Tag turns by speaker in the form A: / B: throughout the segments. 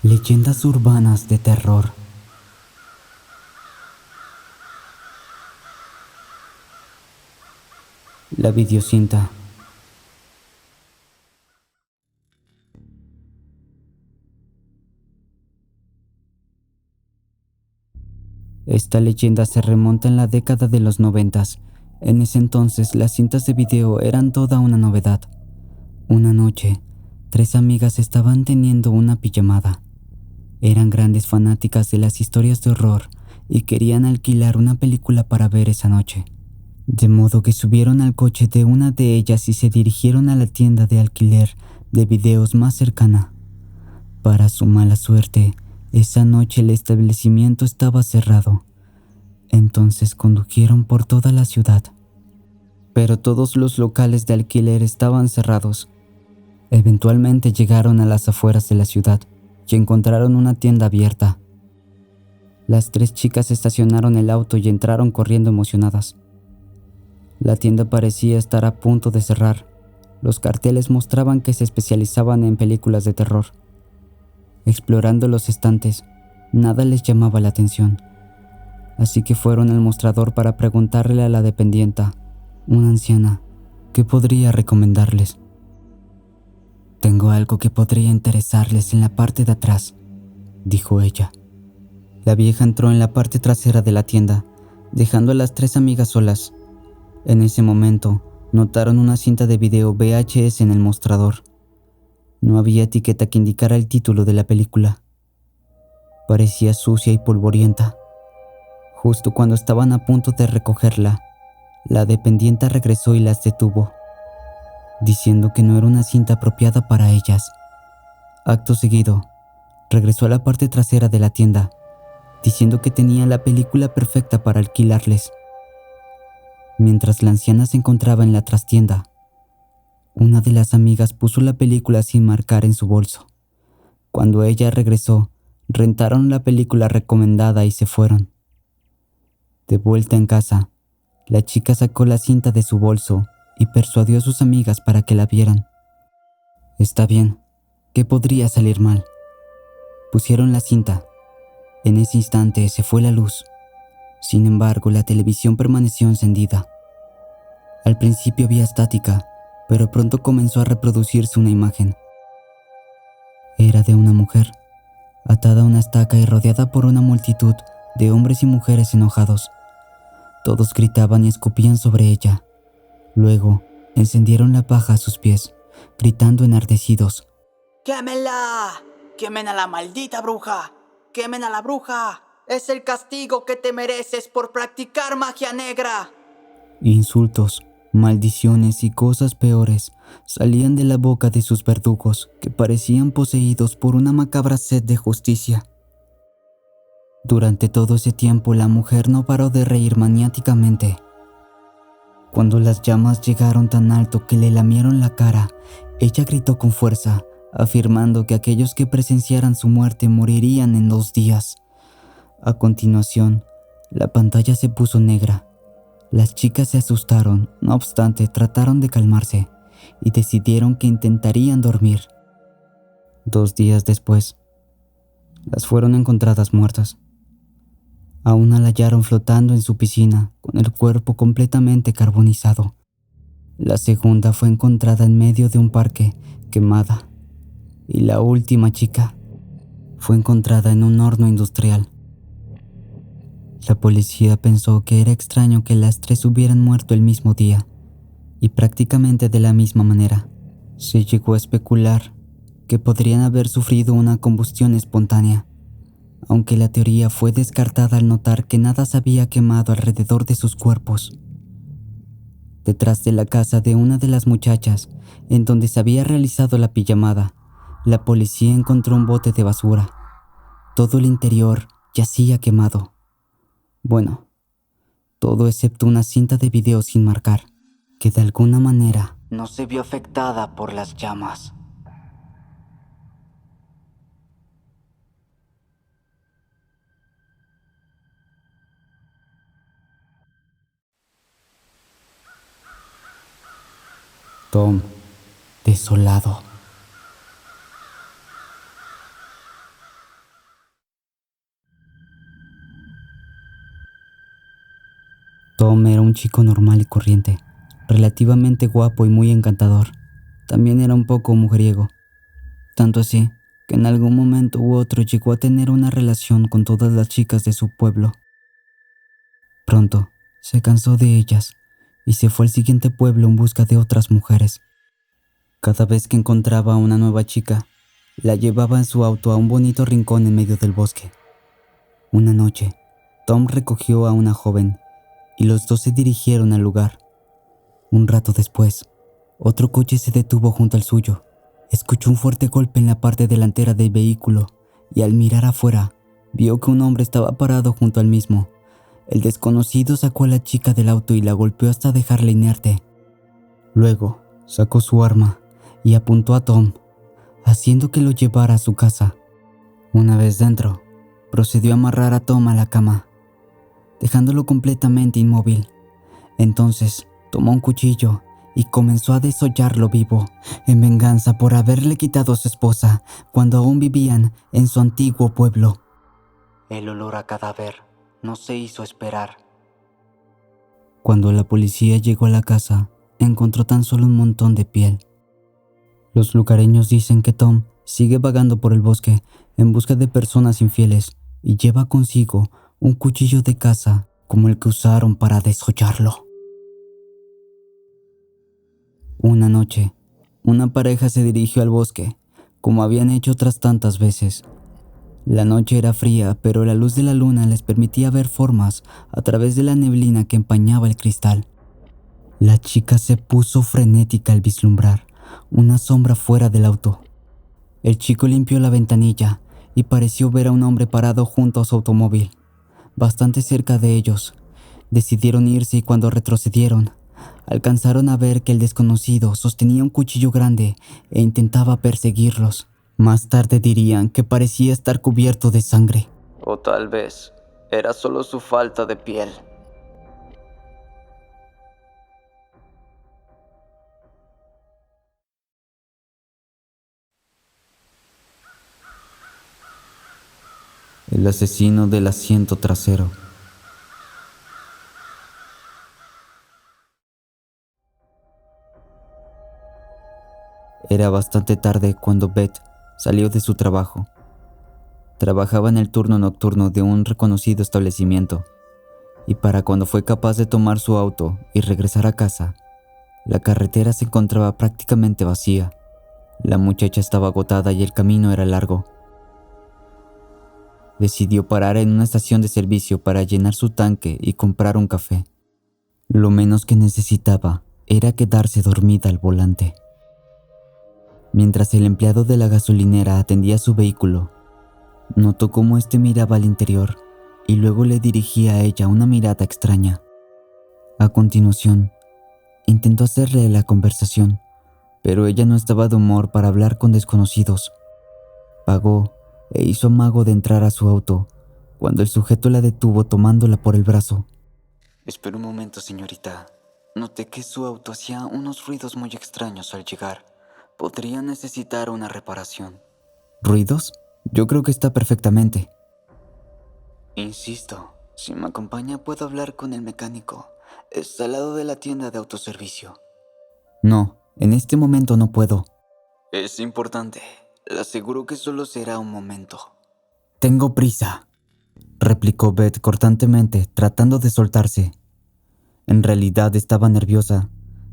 A: Leyendas urbanas de terror. La videocinta. Esta leyenda se remonta en la década de los 90. En ese entonces las cintas de video eran toda una novedad. Una noche, 3 amigas estaban teniendo una pijamada. Eran grandes fanáticas de las historias de horror y querían alquilar una película para ver esa noche. De modo que subieron al coche de una de ellas y se dirigieron a la tienda de alquiler de videos más cercana. Para su mala suerte, esa noche el establecimiento estaba cerrado. Entonces condujeron por toda la ciudad. Pero todos los locales de alquiler estaban cerrados. Eventualmente llegaron a las afueras de la ciudad y encontraron una tienda abierta. Las 3 chicas estacionaron el auto y entraron corriendo emocionadas. La tienda parecía estar a punto de cerrar. Los carteles mostraban que se especializaban en películas de terror. Explorando los estantes, nada les llamaba la atención. Así que fueron al mostrador para preguntarle a la dependienta, una anciana, qué podría recomendarles. «Tengo algo que podría interesarles en la parte de atrás», dijo ella. La vieja entró en la parte trasera de la tienda, dejando a las 3 amigas solas. En ese momento, notaron una cinta de video VHS en el mostrador. No había etiqueta que indicara el título de la película. Parecía sucia y polvorienta. Justo cuando estaban a punto de recogerla, la dependienta regresó y las detuvo, diciendo que no era una cinta apropiada para ellas. Acto seguido, regresó a la parte trasera de la tienda, diciendo que tenía la película perfecta para alquilarles. Mientras la anciana se encontraba en la trastienda, una de las amigas puso la película sin marcar en su bolso. Cuando ella regresó, rentaron la película recomendada y se fueron. De vuelta en casa, la chica sacó la cinta de su bolso y persuadió a sus amigas para que la vieran. «Está bien, ¿qué podría salir mal?». Pusieron la cinta. En ese instante se fue la luz. Sin embargo, la televisión permaneció encendida. Al principio había estática, pero pronto comenzó a reproducirse una imagen. Era de una mujer, atada a una estaca y rodeada por una multitud de hombres y mujeres enojados. Todos gritaban y escupían sobre ella. Luego, encendieron la paja a sus pies, gritando enardecidos:
B: ¡Quémenla! ¡Quemen a la maldita bruja! ¡Quemen a la bruja! ¡Es el castigo que te mereces por practicar magia negra!
A: Insultos, maldiciones y cosas peores salían de la boca de sus verdugos, que parecían poseídos por una macabra sed de justicia. Durante todo ese tiempo la mujer no paró de reír maniáticamente. Cuando las llamas llegaron tan alto que le lamieron la cara, ella gritó con fuerza, afirmando que aquellos que presenciaran su muerte morirían en 2 días. A continuación, la pantalla se puso negra. Las chicas se asustaron, no obstante trataron de calmarse y decidieron que intentarían dormir. 2 días después, las fueron encontradas muertas. A una la hallaron flotando en su piscina, con el cuerpo completamente carbonizado. La segunda fue encontrada en medio de un parque, quemada. Y la última chica fue encontrada en un horno industrial. La policía pensó que era extraño que las 3 hubieran muerto el mismo día, y prácticamente de la misma manera. Se llegó a especular que podrían haber sufrido una combustión espontánea, aunque la teoría fue descartada al notar que nada se había quemado alrededor de sus cuerpos. Detrás de la casa de una de las muchachas, en donde se había realizado la pijamada, la policía encontró un bote de basura. Todo el interior yacía quemado. Bueno, todo excepto una cinta de video sin marcar, que de alguna manera no se vio afectada por las llamas. Tom, desolado. Tom era un chico normal y corriente, relativamente guapo y muy encantador. También era un poco mujeriego, tanto así que en algún momento u otro llegó a tener una relación con todas las chicas de su pueblo. Pronto se cansó de ellas y se fue al siguiente pueblo en busca de otras mujeres. Cada vez que encontraba a una nueva chica, la llevaba en su auto a un bonito rincón en medio del bosque. Una noche, Tom recogió a una joven y los dos se dirigieron al lugar. Un rato después, otro coche se detuvo junto al suyo. Escuchó un fuerte golpe en la parte delantera del vehículo y al mirar afuera, vio que un hombre estaba parado junto al mismo. El desconocido sacó a la chica del auto y la golpeó hasta dejarla inerte. Luego, sacó su arma y apuntó a Tom, haciendo que lo llevara a su casa. Una vez dentro, procedió a amarrar a Tom a la cama, dejándolo completamente inmóvil. Entonces, tomó un cuchillo y comenzó a desollarlo vivo, en venganza por haberle quitado a su esposa cuando aún vivían en su antiguo pueblo. El olor a cadáver no se hizo esperar. Cuando la policía llegó a la casa, encontró tan solo un montón de piel. Los lugareños dicen que Tom sigue vagando por el bosque en busca de personas infieles y lleva consigo un cuchillo de caza como el que usaron para desollarlo. Una noche, una pareja se dirigió al bosque, como habían hecho otras tantas veces. La noche era fría, pero la luz de la luna les permitía ver formas a través de la neblina que empañaba el cristal. La chica se puso frenética al vislumbrar una sombra fuera del auto. El chico limpió la ventanilla y pareció ver a un hombre parado junto a su automóvil, bastante cerca de ellos. Decidieron irse y cuando retrocedieron, alcanzaron a ver que el desconocido sostenía un cuchillo grande e intentaba perseguirlos. Más tarde dirían que parecía estar cubierto de sangre.
B: O tal vez era solo su falta de piel.
A: El asesino del asiento trasero. Era bastante tarde cuando Beth salió de su trabajo. Trabajaba en el turno nocturno de un reconocido establecimiento, y para cuando fue capaz de tomar su auto y regresar a casa, la carretera se encontraba prácticamente vacía. La muchacha estaba agotada y el camino era largo. Decidió parar en una estación de servicio para llenar su tanque y comprar un café. Lo menos que necesitaba era quedarse dormida al volante. Mientras el empleado de la gasolinera atendía su vehículo, notó cómo éste miraba al interior y luego le dirigía a ella una mirada extraña. A continuación, intentó hacerle la conversación, pero ella no estaba de humor para hablar con desconocidos. Pagó e hizo amago de entrar a su auto, cuando el sujeto la detuvo tomándola por el brazo.
B: Espera un momento, señorita. Noté que su auto hacía unos ruidos muy extraños al llegar. Podría necesitar una reparación.
A: ¿Ruidos? Yo creo que está perfectamente.
B: Insisto, si me acompaña puedo hablar con el mecánico. Está al lado de la tienda de autoservicio.
A: No, en este momento no puedo.
B: Es importante. Le aseguro que solo será un momento.
A: Tengo prisa, replicó Beth cortantemente, tratando de soltarse. En realidad estaba nerviosa.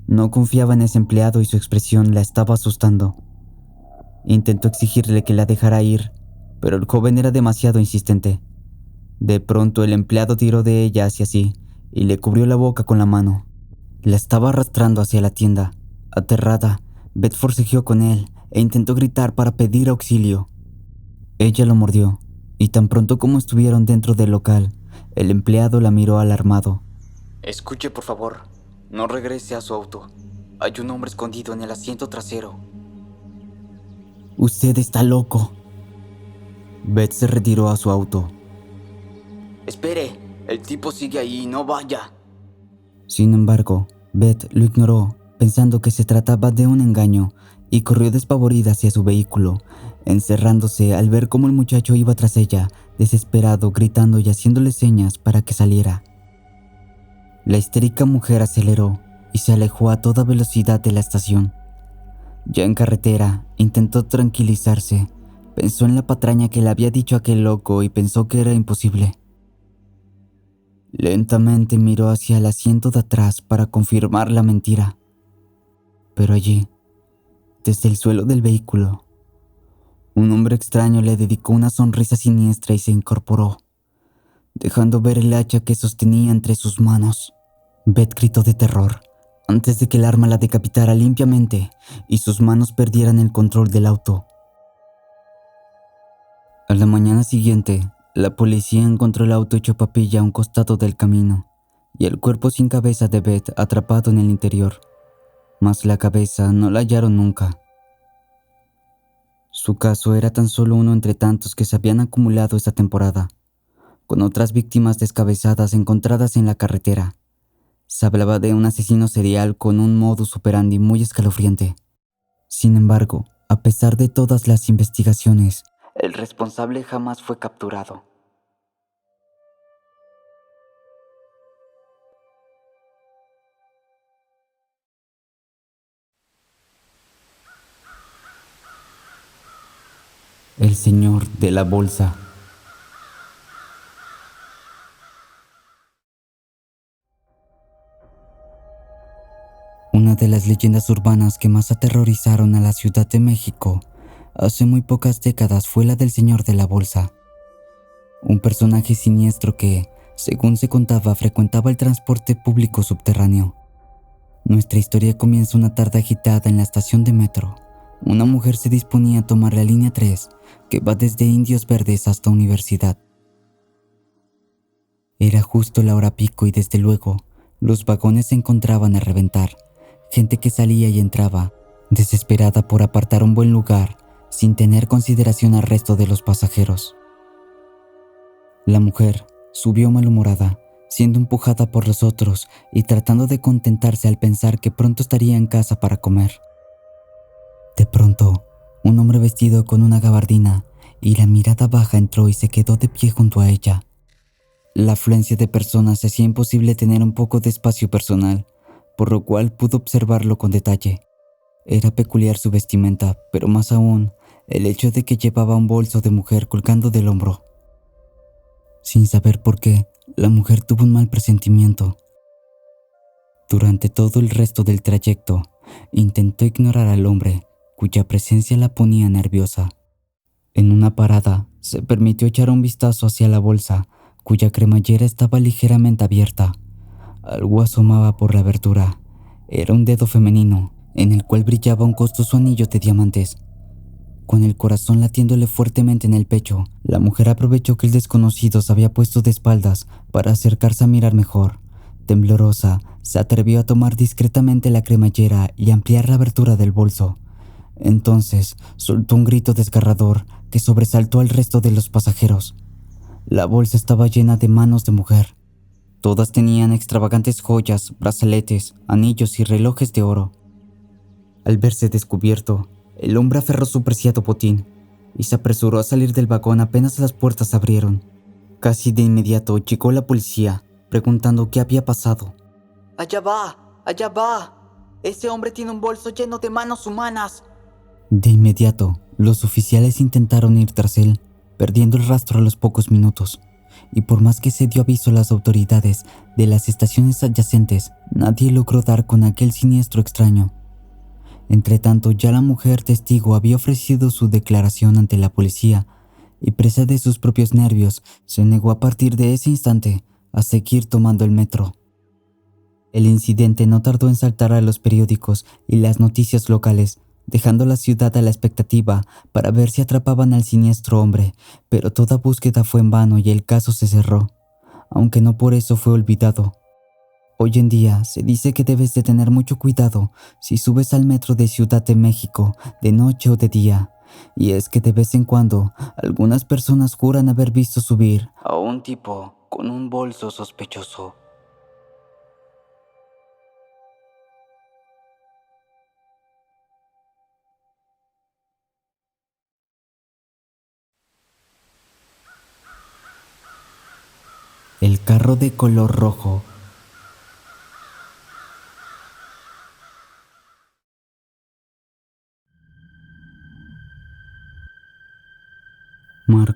A: No confiaba en ese empleado y su expresión la estaba asustando. Intentó exigirle que la dejara ir, pero el joven era demasiado insistente. De pronto el empleado tiró de ella hacia sí y le cubrió la boca con la mano. La estaba arrastrando hacia la tienda. Aterrada, Beth forcejeó con él e intentó gritar para pedir auxilio. Ella lo mordió, y tan pronto como estuvieron dentro del local, el empleado la miró alarmado.
B: Escuche, por favor. No regrese a su auto. Hay un hombre escondido en el asiento trasero.
A: Usted está loco. Beth se retiró a su auto.
B: Espere, el tipo sigue ahí, no vaya.
A: Sin embargo, Beth lo ignoró, pensando que se trataba de un engaño, y corrió despavorida hacia su vehículo, encerrándose al ver cómo el muchacho iba tras ella, desesperado, gritando y haciéndole señas para que saliera. La histérica mujer aceleró y se alejó a toda velocidad de la estación. Ya en carretera, intentó tranquilizarse. Pensó en la patraña que le había dicho aquel loco y pensó que era imposible. Lentamente miró hacia el asiento de atrás para confirmar la mentira. Pero allí, desde el suelo del vehículo, un hombre extraño le dedicó una sonrisa siniestra y se incorporó, dejando ver el hacha que sostenía entre sus manos. Beth gritó de terror, antes de que el arma la decapitara limpiamente y sus manos perdieran el control del auto. A la mañana siguiente, la policía encontró el auto hecho papilla a un costado del camino y el cuerpo sin cabeza de Beth atrapado en el interior. Mas la cabeza no la hallaron nunca. Su caso era tan solo uno entre tantos que se habían acumulado esta temporada, con otras víctimas descabezadas encontradas en la carretera. Se hablaba de un asesino serial con un modus operandi muy escalofriante. Sin embargo, a pesar de todas las investigaciones, el responsable jamás fue capturado. El señor de la bolsa. Una de las leyendas urbanas que más aterrorizaron a la Ciudad de México hace muy pocas décadas fue la del señor de la bolsa. Un personaje siniestro que, según se contaba, frecuentaba el transporte público subterráneo. Nuestra historia comienza una tarde agitada en la estación de metro. Una mujer se disponía a tomar la línea 3, que va desde Indios Verdes hasta Universidad. Era justo la hora pico y desde luego, los vagones se encontraban a reventar. Gente que salía y entraba, desesperada por apartar un buen lugar, sin tener consideración al resto de los pasajeros. La mujer subió malhumorada, siendo empujada por los otros y tratando de contentarse al pensar que pronto estaría en casa para comer. De pronto, un hombre vestido con una gabardina y la mirada baja entró y se quedó de pie junto a ella. La afluencia de personas hacía imposible tener un poco de espacio personal, por lo cual pudo observarlo con detalle. Era peculiar su vestimenta, pero más aún, el hecho de que llevaba un bolso de mujer colgando del hombro. Sin saber por qué, la mujer tuvo un mal presentimiento. Durante todo el resto del trayecto, intentó ignorar al hombre, cuya presencia la ponía nerviosa. En una parada, se permitió echar un vistazo hacia la bolsa, cuya cremallera estaba ligeramente abierta. Algo asomaba por la abertura. Era un dedo femenino, en el cual brillaba un costoso anillo de diamantes. Con el corazón latiéndole fuertemente en el pecho, la mujer aprovechó que el desconocido se había puesto de espaldas para acercarse a mirar mejor. Temblorosa, se atrevió a tomar discretamente la cremallera y ampliar la abertura del bolso. Entonces, soltó un grito desgarrador que sobresaltó al resto de los pasajeros. La bolsa estaba llena de manos de mujer. Todas tenían extravagantes joyas, brazaletes, anillos y relojes de oro. Al verse descubierto, el hombre aferró su preciado botín y se apresuró a salir del vagón apenas las puertas se abrieron. Casi de inmediato llegó la policía, preguntando qué había pasado.
B: Allá va, allá va. Ese hombre tiene un bolso lleno de manos humanas.
A: De inmediato, los oficiales intentaron ir tras él, perdiendo el rastro a los pocos minutos. Y por más que se dio aviso a las autoridades de las estaciones adyacentes, nadie logró dar con aquel siniestro extraño. Entretanto, ya la mujer testigo había ofrecido su declaración ante la policía y, presa de sus propios nervios, se negó a partir de ese instante a seguir tomando el metro. El incidente no tardó en saltar a los periódicos y las noticias locales, dejando la ciudad a la expectativa para ver si atrapaban al siniestro hombre, pero toda búsqueda fue en vano y el caso se cerró, aunque no por eso fue olvidado. Hoy en día se dice que debes de tener mucho cuidado si subes al metro de Ciudad de México de noche o de día, y es que de vez en cuando algunas personas juran haber visto subir a un tipo con un bolso sospechoso. El carro de color rojo.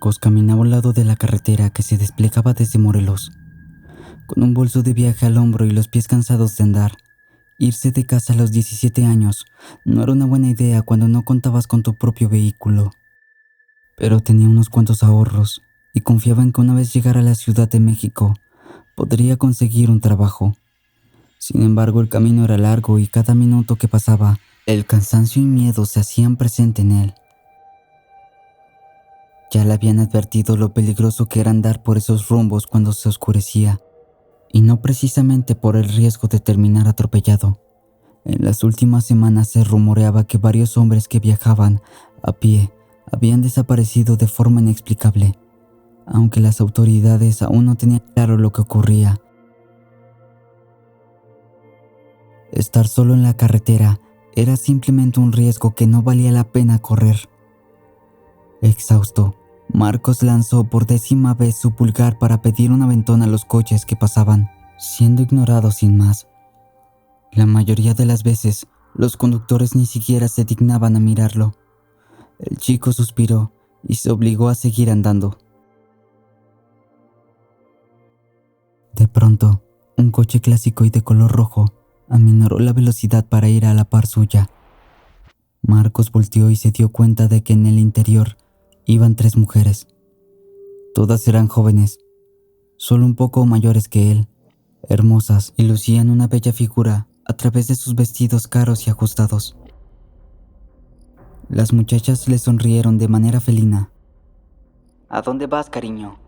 A: Marcos caminaba al lado de la carretera que se desplegaba desde Morelos. Con un bolso de viaje al hombro y los pies cansados de andar, irse de casa a los 17 años no era una buena idea cuando no contabas con tu propio vehículo. Pero tenía unos cuantos ahorros y confiaba en que una vez llegara a la Ciudad de México, podría conseguir un trabajo. Sin embargo, el camino era largo y cada minuto que pasaba, el cansancio y miedo se hacían presente en él. Ya le habían advertido lo peligroso que era andar por esos rumbos cuando se oscurecía, y no precisamente por el riesgo de terminar atropellado. En las últimas semanas se rumoreaba que varios hombres que viajaban a pie habían desaparecido de forma inexplicable, aunque las autoridades aún no tenían claro lo que ocurría. Estar solo en la carretera era simplemente un riesgo que no valía la pena correr. Exhausto, Marcos lanzó por 10ª vez su pulgar para pedir un aventón a los coches que pasaban, siendo ignorado sin más. La mayoría de las veces, los conductores ni siquiera se dignaban a mirarlo. El chico suspiró y se obligó a seguir andando. De pronto, un coche clásico y de color rojo aminoró la velocidad para ir a la par suya. Marcos volteó y se dio cuenta de que en el interior iban 3 mujeres. Todas eran jóvenes, solo un poco mayores que él, hermosas y lucían una bella figura a través de sus vestidos caros y ajustados. Las muchachas le sonrieron de manera felina.
B: ¿A dónde vas, cariño?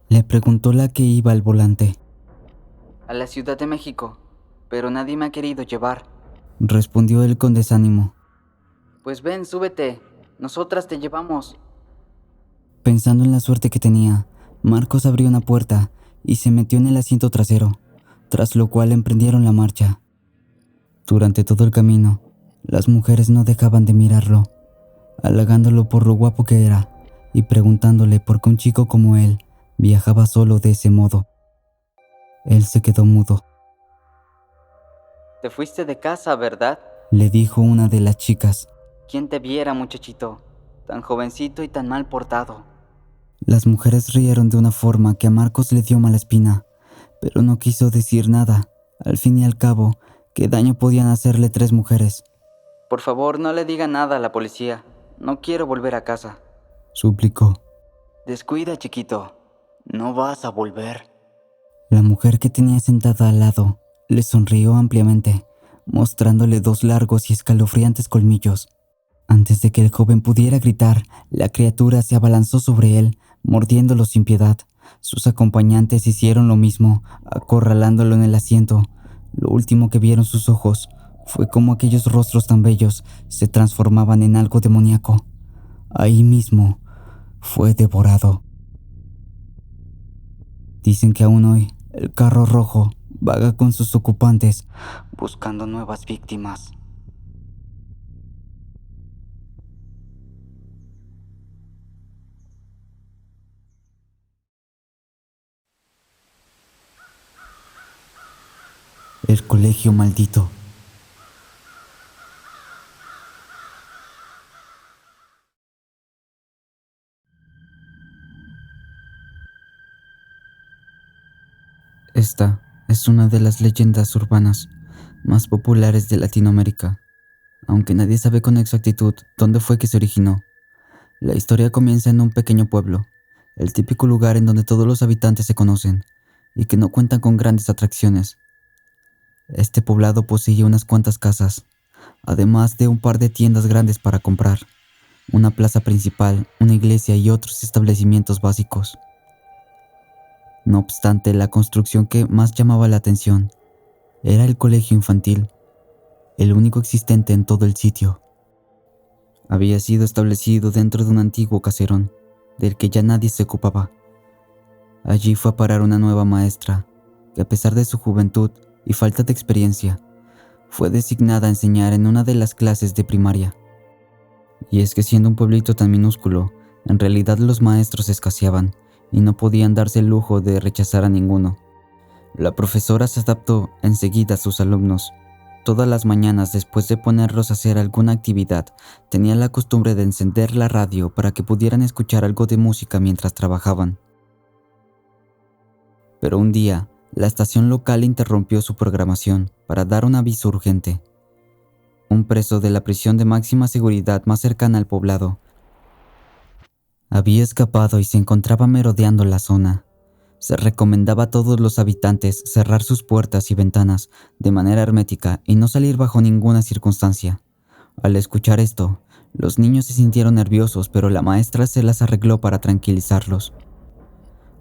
A: Le preguntó la que iba al volante.
B: A la Ciudad de México, pero nadie me ha querido llevar.
A: Respondió él con desánimo.
B: Pues ven, súbete, nosotras te llevamos.
A: Pensando en la suerte que tenía, Marcos abrió una puerta y se metió en el asiento trasero, tras lo cual emprendieron la marcha. Durante todo el camino, las mujeres no dejaban de mirarlo, halagándolo por lo guapo que era y preguntándole por qué un chico como él viajaba solo de ese modo. Él se quedó mudo.
B: Te fuiste de casa, ¿verdad?
A: Le dijo una de las chicas.
B: ¿Quién te viera, muchachito? Tan jovencito y tan mal portado.
A: Las mujeres rieron de una forma que a Marcos le dio mala espina, pero no quiso decir nada. Al fin y al cabo, ¿qué daño podían hacerle 3 mujeres?
B: Por favor, no le diga nada a la policía. No quiero volver a casa.
A: Suplicó.
B: Descuida, chiquito. No vas a volver.
A: La mujer que tenía sentada al lado le sonrió ampliamente, mostrándole 2 largos y escalofriantes colmillos. Antes de que el joven pudiera gritar, la criatura se abalanzó sobre él, mordiéndolo sin piedad. Sus acompañantes hicieron lo mismo, acorralándolo en el asiento. Lo último que vieron sus ojos fue cómo aquellos rostros tan bellos se transformaban en algo demoníaco. Ahí mismo fue devorado. Dicen que aún hoy el carro rojo vaga con sus ocupantes buscando nuevas víctimas. El colegio maldito. Esta es una de las leyendas urbanas más populares de Latinoamérica, aunque nadie sabe con exactitud dónde fue que se originó. La historia comienza en un pequeño pueblo, el típico lugar en donde todos los habitantes se conocen y que no cuentan con grandes atracciones. Este poblado poseía unas cuantas casas, además de un par de tiendas grandes para comprar, una plaza principal, una iglesia y otros establecimientos básicos. No obstante, la construcción que más llamaba la atención era el colegio infantil, el único existente en todo el sitio. Había sido establecido dentro de un antiguo caserón, del que ya nadie se ocupaba. Allí fue a parar una nueva maestra, que a pesar de su juventud y falta de experiencia, fue designada a enseñar en una de las clases de primaria. Y es que siendo un pueblito tan minúsculo, en realidad los maestros escaseaban y no podían darse el lujo de rechazar a ninguno. La profesora se adaptó enseguida a sus alumnos, Todas las mañanas, después de ponerlos a hacer alguna actividad, tenía la costumbre de encender la radio para que pudieran escuchar algo de música mientras trabajaban. Pero un día, la estación local interrumpió su programación para dar un aviso urgente. Un preso de la prisión de máxima seguridad más cercana al poblado había escapado y se encontraba merodeando la zona. Se recomendaba a todos los habitantes cerrar sus puertas y ventanas de manera hermética y no salir bajo ninguna circunstancia. Al escuchar esto, los niños se sintieron nerviosos, pero la maestra se las arregló para tranquilizarlos.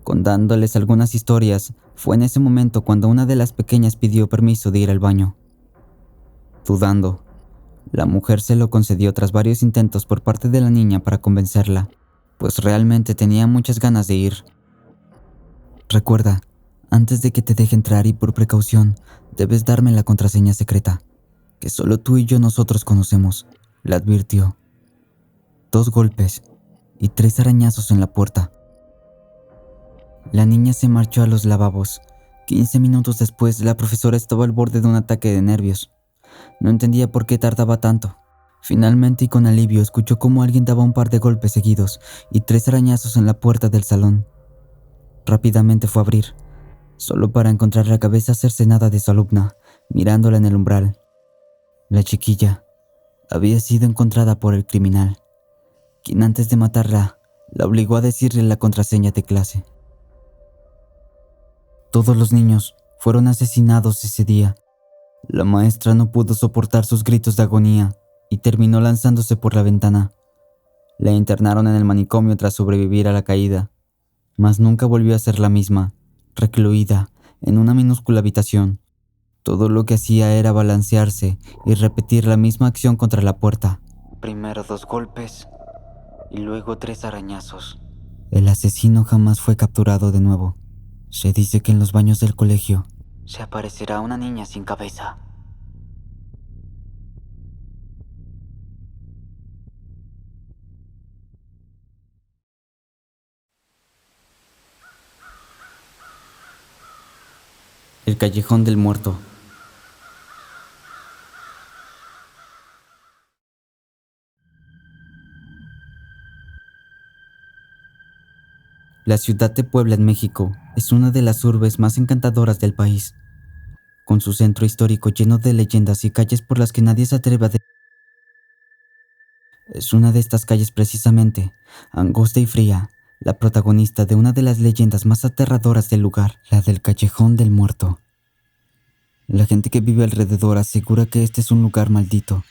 A: Contándoles algunas historias, fue en ese momento cuando una de las pequeñas pidió permiso de ir al baño. Dudando, la mujer se lo concedió tras varios intentos por parte de la niña para convencerla, pues realmente tenía muchas ganas de ir. Recuerda, antes de que te deje entrar y por precaución, debes darme la contraseña secreta, que solo tú y yo nosotros conocemos, le advirtió. 2 golpes y 3 arañazos en la puerta. La niña se marchó a los lavabos. 15 minutos después, la profesora estaba al borde de un ataque de nervios. No entendía por qué tardaba tanto. Finalmente y con alivio escuchó cómo alguien daba un par de golpes seguidos y 3 arañazos en la puerta del salón. Rápidamente fue a abrir, solo para encontrar la cabeza cercenada de su alumna, mirándola en el umbral. La chiquilla había sido encontrada por el criminal, quien antes de matarla, la obligó a decirle la contraseña de clase. Todos los niños fueron asesinados ese día. La maestra no pudo soportar sus gritos de agonía y terminó lanzándose por la ventana. La internaron en el manicomio tras sobrevivir a la caída, mas nunca volvió a ser la misma, recluida en una minúscula habitación. Todo lo que hacía era balancearse y repetir la misma acción contra la puerta. Primero 2 golpes y luego 3 arañazos. El asesino jamás fue capturado de nuevo. Se dice que en los baños del colegio se aparecerá una niña sin cabeza. El Callejón del Muerto. La ciudad de Puebla, en México, es una de las urbes más encantadoras del país, con su centro histórico lleno de leyendas y calles por las que nadie se atreve a Es una de estas calles precisamente, angosta y fría, la protagonista de una de las leyendas más aterradoras del lugar, la del Callejón del Muerto. La gente que vive alrededor asegura que este es un lugar maldito,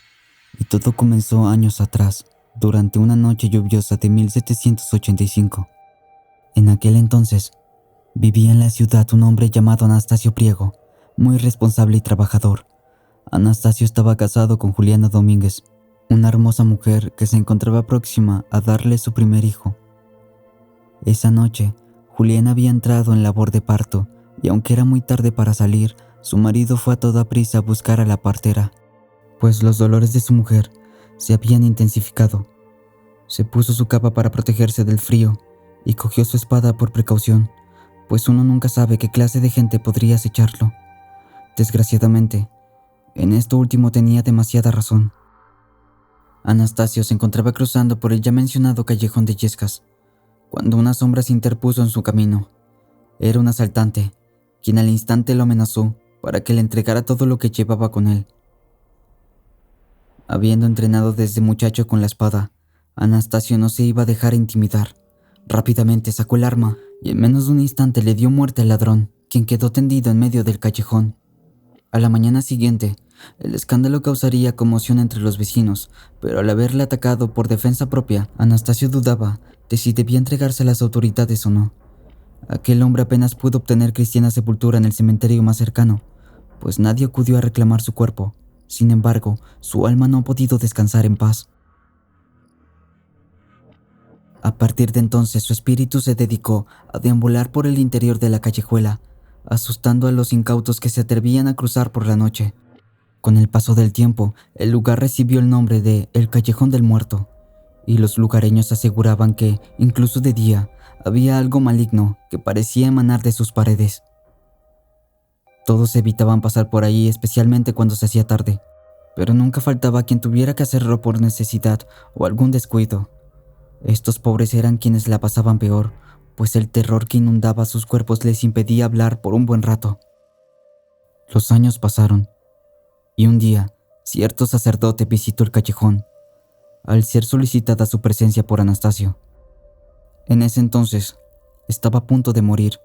A: y todo comenzó años atrás, durante una noche lluviosa de 1785. En aquel entonces, vivía en la ciudad un hombre llamado Anastasio Priego, muy responsable y trabajador. Anastasio estaba casado con Juliana Domínguez, una hermosa mujer que se encontraba próxima a darle su primer hijo. Esa noche, Juliana había entrado en labor de parto, y aunque era muy tarde para salir, su marido fue a toda prisa a buscar a la partera, pues los dolores de su mujer se habían intensificado. Se puso su capa para protegerse del frío y cogió su espada por precaución, pues uno nunca sabe qué clase de gente podría acecharlo. Desgraciadamente, en esto último tenía demasiada razón. Anastasio se encontraba cruzando por el ya mencionado callejón de Yescas, cuando una sombra se interpuso en su camino. Era un asaltante, quien al instante lo amenazó para que le entregara todo lo que llevaba con él. Habiendo entrenado desde muchacho con la espada, Anastasio no se iba a dejar intimidar. Rápidamente sacó el arma y en menos de un instante le dio muerte al ladrón, quien quedó tendido en medio del callejón. A la mañana siguiente, el escándalo causaría conmoción entre los vecinos, pero al haberle atacado por defensa propia, Anastasio dudaba de si debía entregarse a las autoridades o no. Aquel hombre apenas pudo obtener cristiana sepultura en el cementerio más cercano, pues nadie acudió a reclamar su cuerpo. Sin embargo, su alma no ha podido descansar en paz. A partir de entonces, su espíritu se dedicó a deambular por el interior de la callejuela, asustando a los incautos que se atrevían a cruzar por la noche. Con el paso del tiempo, el lugar recibió el nombre de El Callejón del Muerto, y los lugareños aseguraban que, incluso de día, había algo maligno que parecía emanar de sus paredes. Todos evitaban pasar por ahí, especialmente cuando se hacía tarde, pero nunca faltaba quien tuviera que hacerlo por necesidad o algún descuido. Estos pobres eran quienes la pasaban peor, pues el terror que inundaba sus cuerpos les impedía hablar por un buen rato. Los años pasaron, y un día, cierto sacerdote visitó el callejón, al ser solicitada su presencia por Anastasio. En ese entonces, estaba a punto de morir,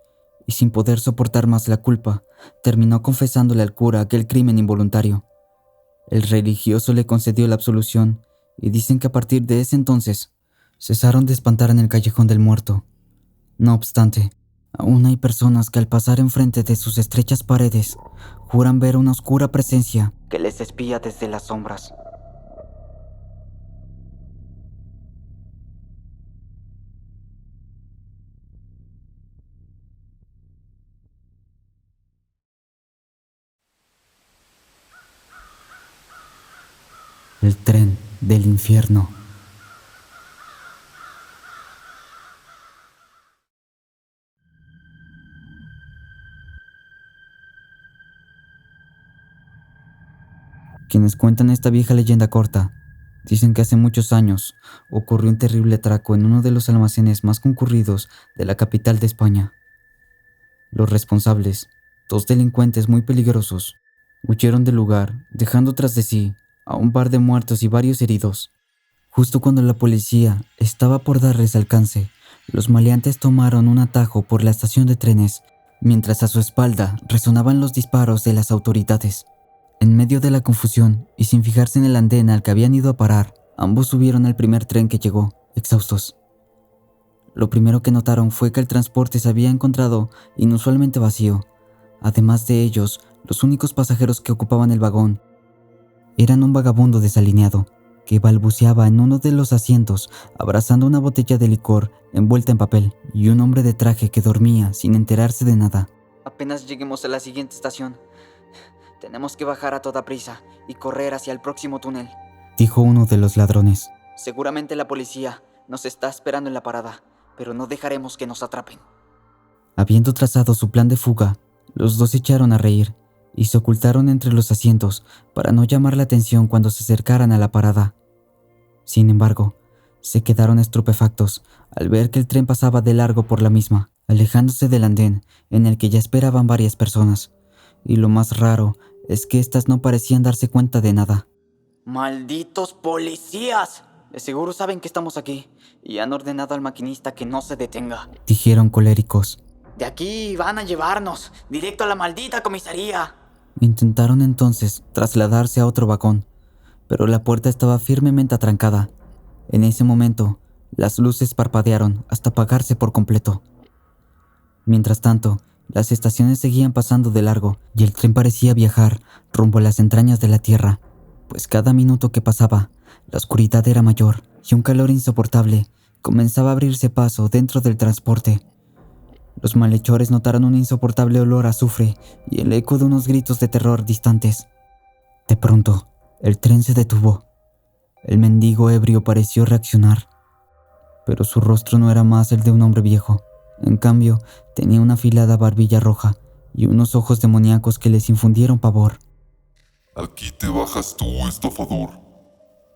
A: y sin poder soportar más la culpa, terminó confesándole al cura aquel crimen involuntario. El religioso le concedió la absolución, y dicen que a partir de ese entonces, cesaron de espantar en el callejón del muerto. No obstante, aún hay personas que al pasar enfrente de sus estrechas paredes, juran ver una oscura presencia que les espía desde las sombras. El tren del infierno. Quienes cuentan esta vieja leyenda corta dicen que hace muchos años ocurrió un terrible atraco en uno de los almacenes más concurridos de la capital de España. Los responsables, dos delincuentes muy peligrosos, huyeron del lugar, dejando tras de sí a un par de muertos y varios heridos. Justo cuando la policía estaba por darles alcance, los maleantes tomaron un atajo por la estación de trenes, mientras a su espalda resonaban los disparos de las autoridades. En medio de la confusión y sin fijarse en el andén al que habían ido a parar, ambos subieron al primer tren que llegó, exhaustos. Lo primero que notaron fue que el transporte se había encontrado inusualmente vacío. Además de ellos, los únicos pasajeros que ocupaban el vagón eran un vagabundo desalineado, que balbuceaba en uno de los asientos, abrazando una botella de licor envuelta en papel, y un hombre de traje que dormía sin enterarse de nada.
B: Apenas lleguemos a la siguiente estación, tenemos que bajar a toda prisa y correr hacia el próximo túnel,
A: dijo uno de los ladrones.
B: Seguramente la policía nos está esperando en la parada, pero no dejaremos que nos atrapen.
A: Habiendo trazado su plan de fuga, los dos se echaron a reír y se ocultaron entre los asientos para no llamar la atención cuando se acercaran a la parada. Sin embargo, se quedaron estupefactos al ver que el tren pasaba de largo por la misma, alejándose del andén en el que ya esperaban varias personas, y lo más raro es que éstas no parecían darse cuenta de nada.
B: ¡Malditos policías! De seguro saben que estamos aquí y han ordenado al maquinista que no se detenga,
A: dijeron coléricos.
B: De aquí van a llevarnos directo a la maldita comisaría.
A: Intentaron entonces trasladarse a otro vagón, pero la puerta estaba firmemente atrancada. En ese momento, las luces parpadearon hasta apagarse por completo. Mientras tanto, las estaciones seguían pasando de largo y el tren parecía viajar rumbo a las entrañas de la tierra, pues cada minuto que pasaba, la oscuridad era mayor y un calor insoportable comenzaba a abrirse paso dentro del transporte. Los malhechores notaron un insoportable olor a azufre y el eco de unos gritos de terror distantes. De pronto, el tren se detuvo. El mendigo ebrio pareció reaccionar, pero su rostro no era más el de un hombre viejo. En cambio, tenía una afilada barbilla roja y unos ojos demoníacos que les infundieron pavor.
C: «Aquí te bajas tú, estafador»,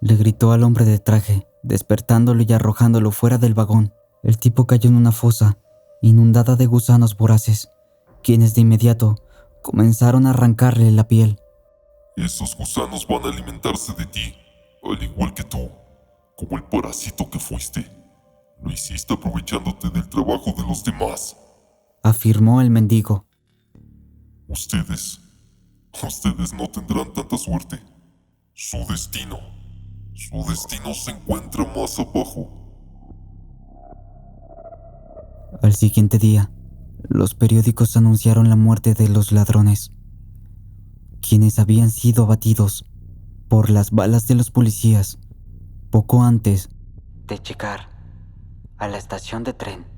A: le gritó al hombre de traje, despertándolo y arrojándolo fuera del vagón. El tipo cayó en una fosa, inundada de gusanos voraces, quienes de inmediato comenzaron a arrancarle la piel.
C: «Esos gusanos van a alimentarse de ti, al igual que tú, como el parásito que fuiste. Lo hiciste aprovechándote del trabajo de los demás»,
A: afirmó el mendigo.
C: Ustedes no tendrán tanta suerte. Su destino se encuentra más abajo.
A: Al siguiente día, los periódicos anunciaron la muerte de los ladrones, quienes habían sido abatidos por las balas de los policías poco antes de llegar a la estación de tren.